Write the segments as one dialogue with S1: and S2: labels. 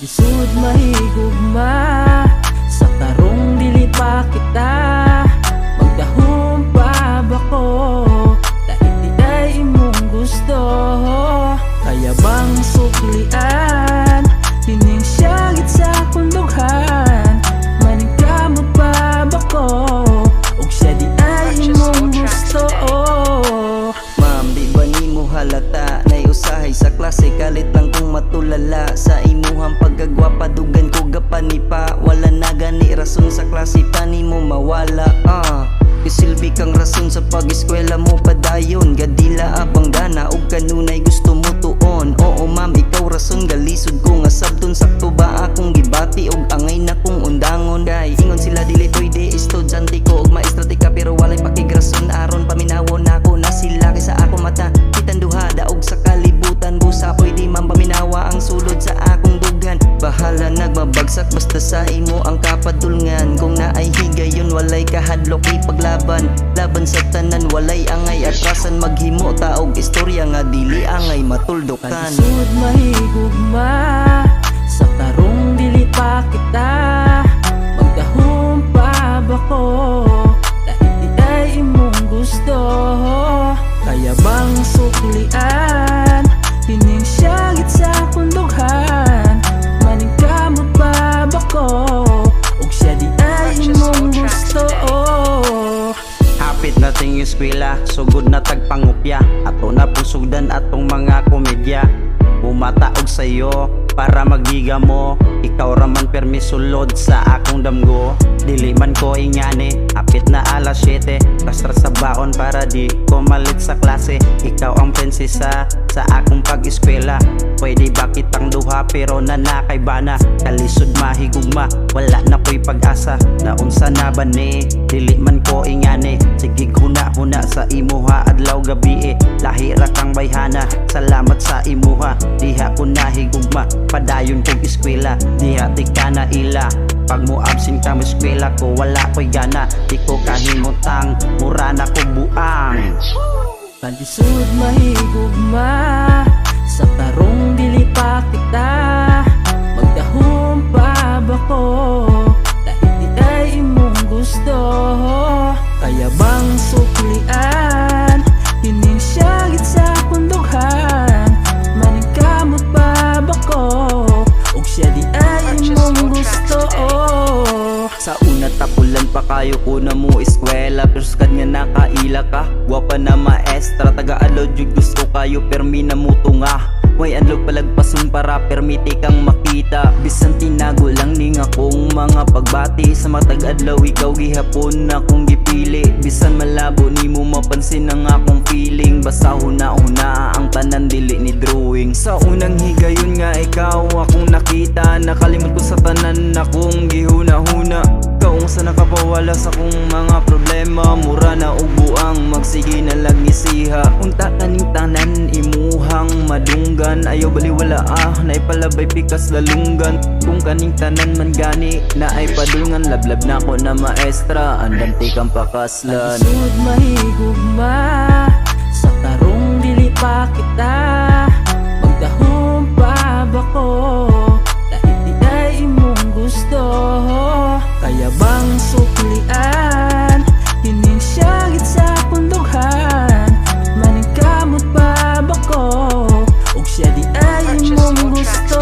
S1: Lisod mahigugma sa karong dili pa kita magdahom pa ba ko dahil di ay imong gusto. Kaya bang suklian tining siyagit sa kundughan maningkamot pa ba ko ug siya di ay imong gusto.
S2: Ma'am, di ba nimo halata nay usahay sa klase kalit lang kung matulala sa imuhang pagkagwapa dugan ko gapanipa wala na gani rason sa klase pa nimo mawala. Isilbi kang rason sa pag-eskwela mo padayon gadila abang dana ug kanunay gusto mo tuon. Oo ma'am, ikaw rason galisod ko nga sabton sakto ba akong gibati ug angay na kong undangon. Kay ingon sila dili pwede estudyante ko ug maestratika pero walay pakigrason aron paminawon nako na sila kay sa ako mata kitang duha daog sa kalibutan busa pwede man paminawa ang sulod sa akong dugan. Bahala nagmabagsak basta sa imo ang kapadulngan kung naay higayon walay kahadlok ipaglaban laban sa tanan walay angay atrasan maghimo taog istorya nga dili angay matuldukan.
S1: Lisod mahigugma sa karong dili pa kita magdahom pa ba ko dahil di ay imong gusto. Kaya bang suklian tining siyagit sa kundughan maningkamot pa ba ko ug siya di ay imong gusto.
S3: Hapit nating eskwela, sugod na tagpangupya ato na pusugdan atong mga komedya. Bumataog sa'yo para magiga mo, ikaw raman permisulod sa akong damgo. Dili man ko ingani, apit na alas 7 kastra sa baon para di ko malit sa klase. Ikaw ang prinsesa sa akong pag-eskwela, pwede ba kitang duha pero nanakay bana. Kalisod mahigugma, wala na ko'y pag-asa na unsa na ba ni, dili man ko ingani. Sige huna-huna sa imuha adlaw gabi lahira kang bayhana. Salamat sa imuha, diha ko nahigugma padayon kong eskwela. Diha ti ka na ila pag mo absent ka mo eskwela ko wala ko'y gana. Di ko kahimutang mura na ko buang.
S1: Lisod mahigugma sa karong dili pa kita magdahom pa ba ko dahil di ay imong gusto. Kaya bang suklian tining siyagit sa kundughan maningkamot pa ba ko ug siya di ay imong gusto.
S2: Sa una tapulan pa kayo ko na mo eskwela pero skad nga nakaila ka gwapa na maestra taga-alod jud gusto kayo permi na muto nga. May adlog palagpason para permiti kang makita bisan tinago lang ning akong mga pagbati sa matag adlaw ikaw gihapon na kong gipili bisan malabo nimo mapansin ang akong feeling. Basta huna-huna ang tanan dili ni drawing. Sa unang higayon nga ikaw akong nakita nakalimot ko sa tanan akong gihuna-huna. Kaong sa nakapawala sa kong mga problema mura na ubuang magsige na lang isiha. Unta kaning tanan imuhang madunggan ayaw baliwala naipalabay pikas lalunggan. Kung kaning tanan man gani na ay padulngan lablab na ko na maestra andam kang pakaslan.
S1: Lisod mahigugma sa karong dili pa kita magdahom pa ba ko dahil di ay imong gusto. Kaya bang suklian tining siyagit sa kundughan maningkamot pa ba ko ug siya di ay imong gusto.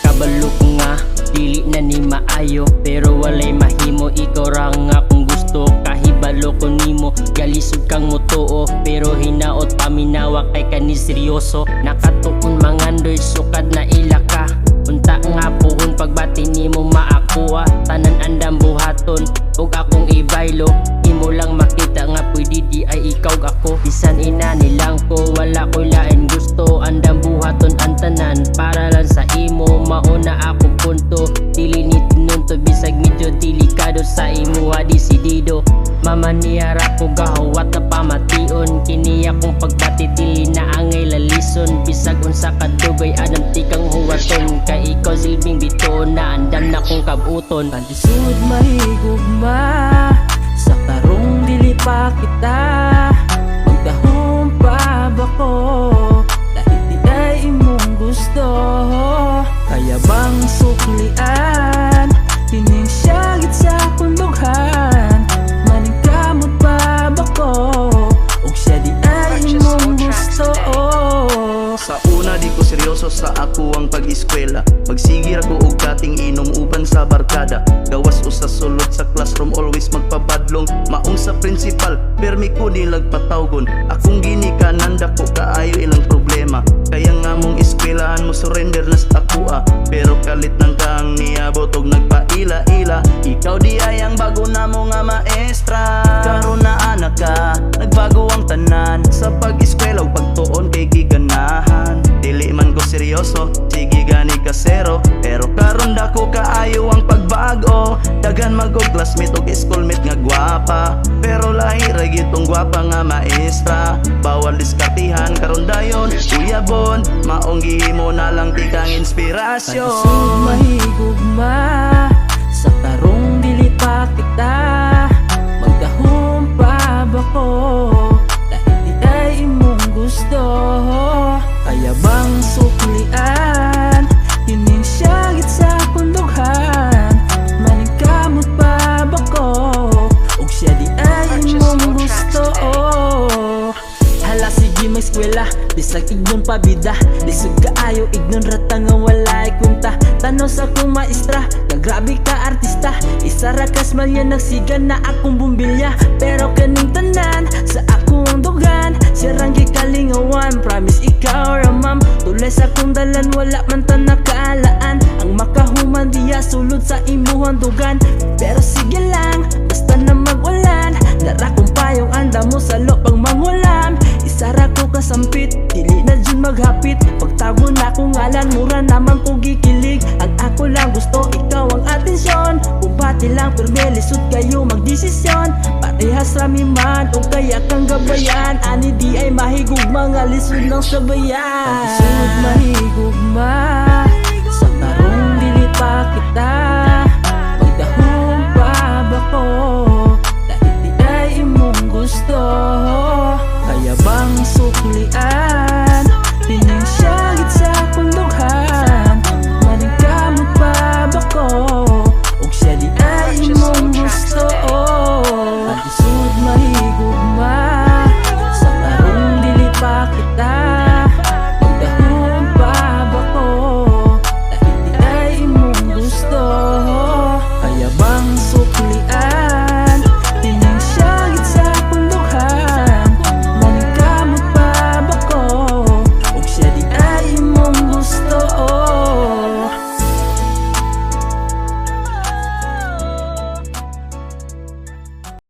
S4: Kabalo ko nga dili na ni maayo pero walay mahimo ikaw ra nga kung gusto. Kahibalo ko nimo galisod kang mutuo pero hinaot paminawa kay kani seryoso. Nakatukon mangandoy sukad na ilaka unta nga puhon pagbati nimo maakuha tanan andam buhaton ug akong ibaylo. Imo lang makita nga pwede di ay ikaw ako bisan ina nilang ko wala ko'y lain gusto. Andam buhaton ang tanan para lang sa imo mauna akong punto dili ni tinunto bisag medyo delikado sa imo disidido. Mamaniyara ko gahawat na pamation kini akong pagbati dili na angay lalison bisag unsa kadugay adam tikang huwaton kay ikaw silbing bito na andam na kong kabuton.
S1: Lisod mahigugma sa karong dili pa kita magdahom pa ba ko dahil di ay imong gusto. Kaya
S3: seryoso sa ako ang pag-eskwela. Magsigir ako og kating inom uban sa barkada. Gawas usa sulod sa classroom, always magpabadlong. Maong sa principal, permi ko nilag patawgon. Akong ginikanan dako kaayo ilang problema. Kaya nga mong eskwelahan mo surrender na sa ako Pero kalit nang kang niabot og nagpaila-ila. Ikaw di ay ang bago na mo nga maestra. Karon na anak ka, nagbago ang tanan. Sa pag-eskwela ug pagtuon kay giganahan. Dili man ko seryoso, sige gani kasero. Pero karon dako kaayo ang pagbago. Daghan magog classmate og schoolmate nga gwapa. Pero lahi ra gitong gwapa nga maestra. Bawal diskartihan karon dayon uyabon. Maong gihimo na lang tikang inspirasyon.
S1: Panisod mahigugma sa tarong dili pa kita. Magdahom pa ba ko dahil di ay imong gusto. Kaya bang suklian kining siyagit sa kundughan. Maningkamot pa ba ko ug siya di ay imong gusto. Hala sige may eskwela, bisag ignon pabida. Lisod kaayo ignon rata nga walay kunta. Tanaw sa akong maestra, grabe ka artista. Isa ra kas malya nagsigan na akong bumbilya. Pero kaning tanan sa akong dugan, sirang gikalingawan. Promise ikaw ra ma'am, tulay sa akong dalan wala man ta nakaalaan. Ang makahuman diya sulod sa imuhang dugan. Pero sige lang, basta na mag-ulan. Dara kong payong anda mo sa lopang mangulam. Isara ko kasampit, dili na dyan maghapit. Pagtago na akong ngalan, mura naman ko gikilig. Ang ako lang gusto, ikaw ang atensyon. Bumati lang, pero lisod kayo magdesisyon. Parehas rami man, o kaya kang gabayan. Ani di ay mahigugma nga lisod ng sabayan. Panisod mahigugma sa tarong dili pa kita.